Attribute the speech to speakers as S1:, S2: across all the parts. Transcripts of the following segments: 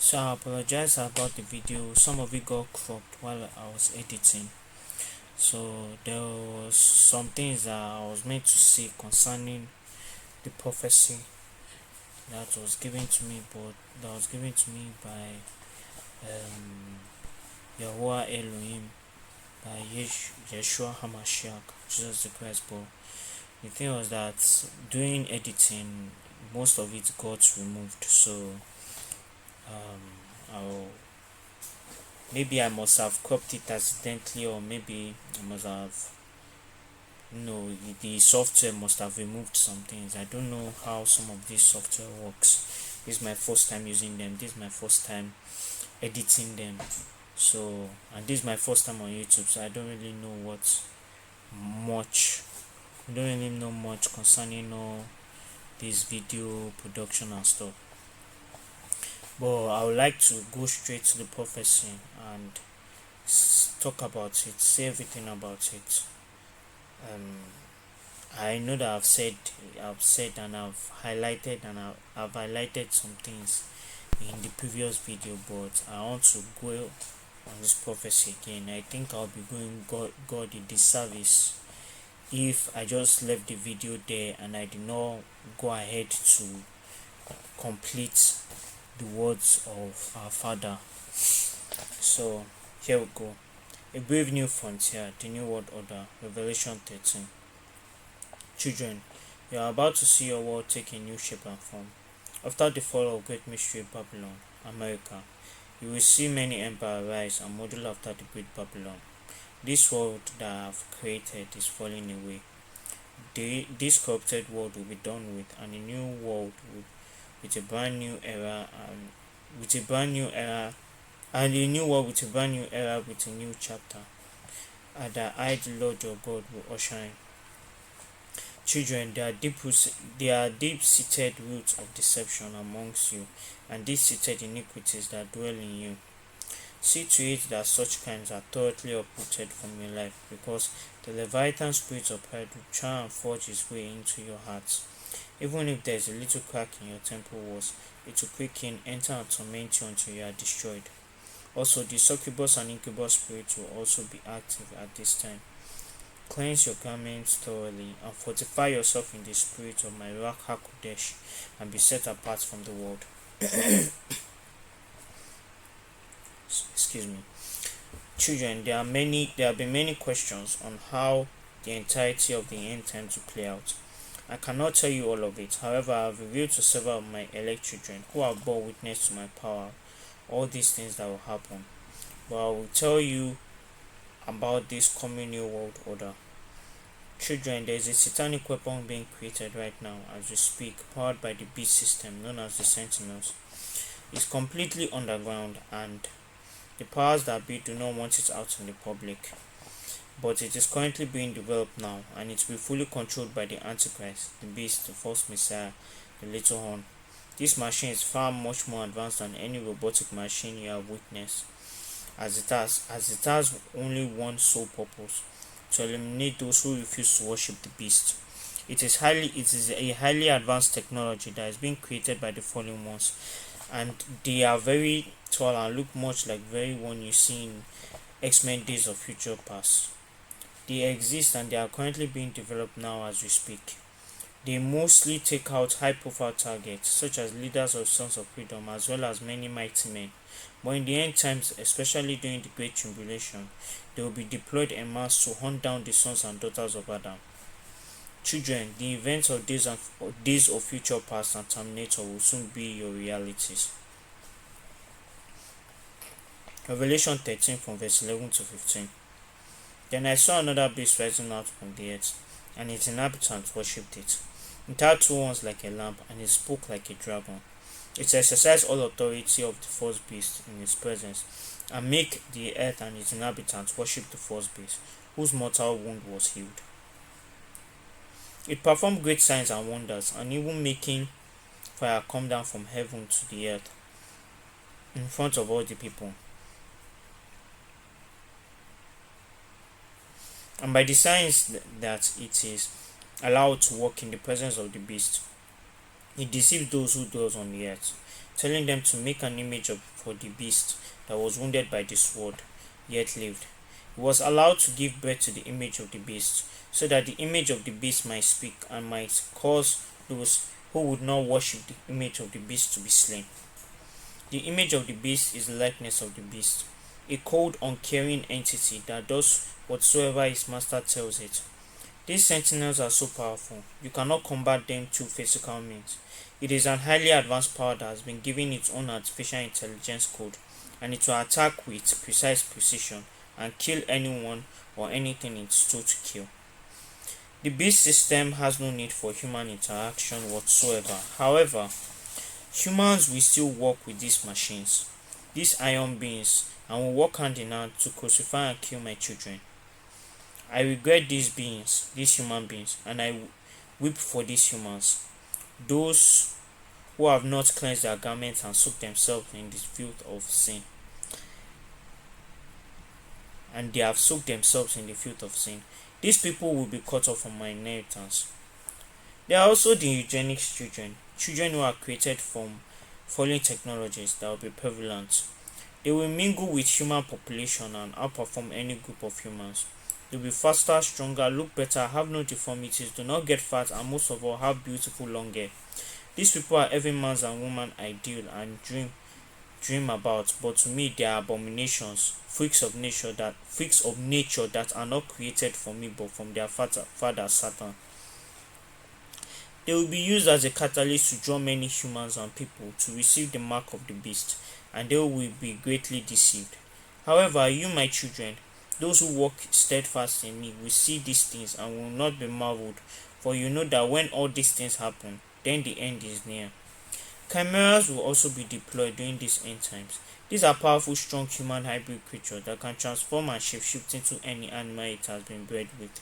S1: So I apologize about the video. Some of it got cropped while I was editing. So there was some things that I was meant to say concerning the prophecy that was given to me, but that was given to me by Yahuwah Elohim, by Yeshua Hamashiach, Jesus the Christ. But the thing was that during editing, most of it got removed. So I'll maybe I must have cropped it accidentally, or maybe I must have, the software must have removed some things. I don't know how some of this software works. This is my first time using them. This is my first time editing them. So, and this is my first time on YouTube, so I don't really know much. I don't really know much concerning all this video production and stuff. But I would like to go straight to the prophecy and talk about it, say everything about it. I know that I've said and I've highlighted some things in the previous video, but I want to go on this prophecy again. I think I'll be going God a disservice if I just left the video there and I did not go ahead to complete the words of our Father. So here we go. A brave new frontier, the new world order, Revelation 13. Children, you are about to see your world take a new shape and form. After the fall of great mystery Babylon, America, you will see many empires rise and model after the great Babylon. This world that I have created is falling away. This corrupted world will be done with, and a new world with a brand new era with a brand new era and a new world with a brand new era with a new chapter. And that I, the Lord your God, will usher in. Children, there are deep-seated roots of deception amongst you, and deep-seated iniquities that dwell in you. See to it that such kinds are thoroughly uprooted from your life, because the Leviathan spirit of pride will try and forge his way into your hearts. Even if there is a little crack in your temple walls, it will quicken, enter and torment you until you are destroyed. Also, the succubus and incubus spirits will also be active at this time. Cleanse your garments thoroughly and fortify yourself in the spirit of my Ruach HaKodesh and be set apart from the world. Excuse me. Children, there have been many questions on how the entirety of the end times will play out. I cannot tell you all of it. However, I have revealed to several of my elect children who have borne witness to my power all these things that will happen. But I will tell you about this coming new world order. Children, there is a satanic weapon being created right now as we speak, powered by the beast system known as the Sentinels. It's completely underground, and the powers that be do not want it out in the public. But it is currently being developed now, and it will be fully controlled by the Antichrist, the beast, the false messiah, the little horn. This machine is far much more advanced than any robotic machine you have witnessed, as it has only one sole purpose: to eliminate those who refuse to worship the beast. It is a highly advanced technology that is being created by the fallen ones, and they are very tall and look much like very one you see in X-Men Days of Future Past. They exist and they are currently being developed now as we speak. They mostly take out high-profile targets such as leaders of Sons of Freedom as well as many mighty men. But in the end times, especially during the Great Tribulation, they will be deployed en masse to hunt down the sons and daughters of Adam. Children, the events of Days of Future Past and Terminator will soon be your realities. Revelation 13 from verse 11 to 15. Then I saw another beast rising out from the earth, and its inhabitants worshipped it. It had two horns like a lamb, and it spoke like a dragon. It exercised all authority of the first beast in its presence, and make the earth and its inhabitants worship the first beast, whose mortal wound was healed. It performed great signs and wonders, and even making fire come down from heaven to the earth in front of all the people. And by the signs that it is allowed to walk in the presence of the beast, it deceives those who dwell on the earth, telling them to make an image for the beast that was wounded by the sword, yet lived. He was allowed to give birth to the image of the beast, so that the image of the beast might speak and might cause those who would not worship the image of the beast to be slain. The image of the beast is the likeness of the beast, a cold, uncaring entity that does whatsoever its master tells it. These sentinels are so powerful, you cannot combat them through physical means. It is an highly advanced power that has been given its own artificial intelligence code, and it will attack with precise precision and kill anyone or anything it's told to kill. The beast system has no need for human interaction whatsoever. However, humans will still work with these machines, these iron beings, and will work hand in hand to crucify and kill my children. I regret these beings, these human beings, and I weep for these humans, those who have not cleansed their garments and soaked themselves in the filth of sin. And they have soaked themselves in the filth of sin. These people will be cut off from my inheritance. There are also the eugenics children, children who are created from fallen technologies that will be prevalent. They will mingle with human population and outperform any group of humans. They will be faster, stronger, look better, have no deformities, do not get fat, and most of all have beautiful long hair. These people are every man's and woman's ideal and dream about, but to me they are abominations, freaks of nature that are not created for me but from their father Satan. They will be used as a catalyst to draw many humans and people to receive the mark of the beast, and they will be greatly deceived. However, you, my children, those who walk steadfast in me, will see these things and will not be marveled, for you know that when all these things happen, then the end is near. Chimeras will also be deployed during these end times. These are powerful, strong human hybrid creatures that can transform and shapeshift into any animal it has been bred with.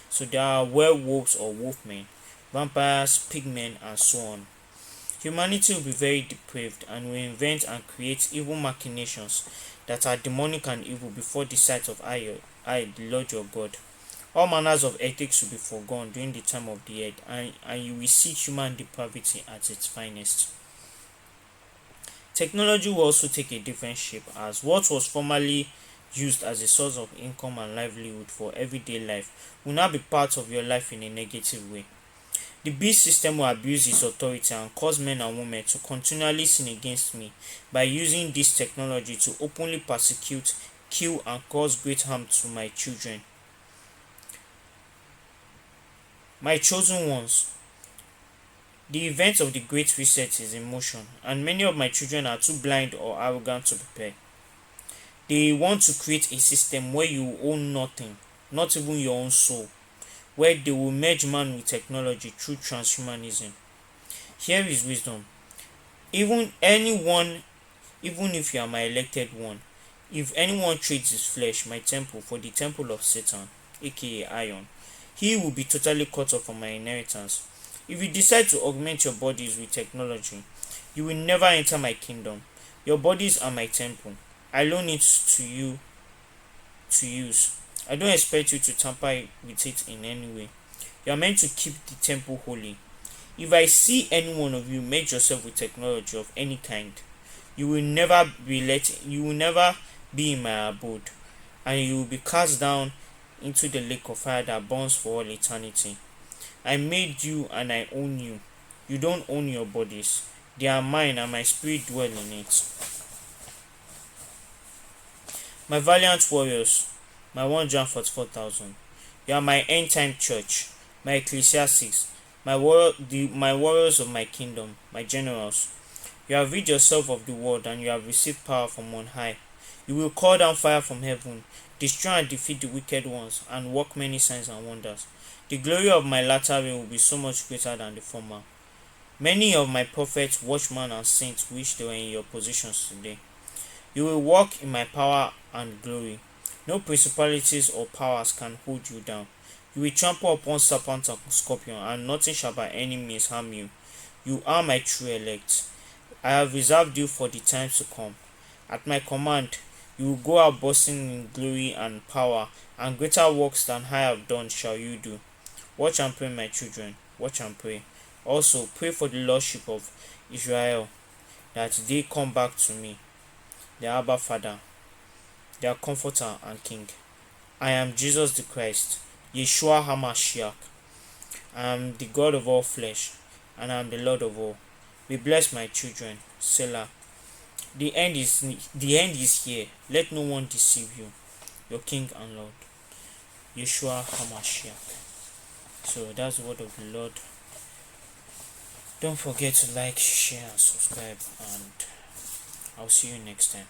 S1: So there are werewolves or wolfmen, vampires, pigmen, and so on. Humanity will be very depraved and will invent and create evil machinations that are demonic and evil before the sight of I, the Lord your God. All manners of ethics will be forgone during the time of the end, and you will see human depravity at its finest. Technology will also take a different shape, as what was formerly used as a source of income and livelihood for everyday life will now be part of your life in a negative way. The beast system will abuse its authority and cause men and women to continually sin against me by using this technology to openly persecute, kill, and cause great harm to my children. My chosen ones. The event of the Great Reset is in motion, and many of my children are too blind or arrogant to prepare. They want to create a system where you own nothing, not even your own soul, where they will merge man with technology through transhumanism. Here is wisdom. Even if you are my elected one, if anyone trades his flesh, my temple, for the temple of Satan, aka Iron, he will be totally cut off from my inheritance. If you decide to augment your bodies with technology, you will never enter my kingdom. Your bodies are my temple. I loan it to you to use. I don't expect you to tamper with it in any way. You are meant to keep the temple holy. If I see any one of you merge yourself with technology of any kind, you will never be in my abode, and you will be cast down into the lake of fire that burns for all eternity. I made you and I own you. You don't own your bodies. They are mine and my spirit dwell in it. My valiant warriors, my 144,000. You are my end time church, my ecclesiastics, my warriors of my kingdom, my generals. You have rid yourself of the world and you have received power from on high. You will call down fire from heaven, destroy and defeat the wicked ones, and work many signs and wonders. The glory of my latter rain will be so much greater than the former. Many of my prophets, watchmen, and saints wish they were in your positions today. You will walk in my power and glory. No principalities or powers can hold you down. You will trample upon serpent and scorpion, and nothing shall by any means harm you. You are my true elect. I have reserved you for the times to come. At my command, you will go out boasting in glory and power, and greater works than I have done shall you do. Watch and pray, my children. Watch and pray. Also, pray for the Lordship of Israel. that they come back to me, the Abba Father, their comforter and king. I am Jesus the Christ, Yeshua HaMashiach. I am the God of all flesh, and I am the Lord of all. Be blessed, my children. Selah. The end is here. Let no one deceive you. Your King and Lord, Yeshua HaMashiach. So that's the word of the Lord. Don't forget to like, share, and subscribe, and I'll see you next time.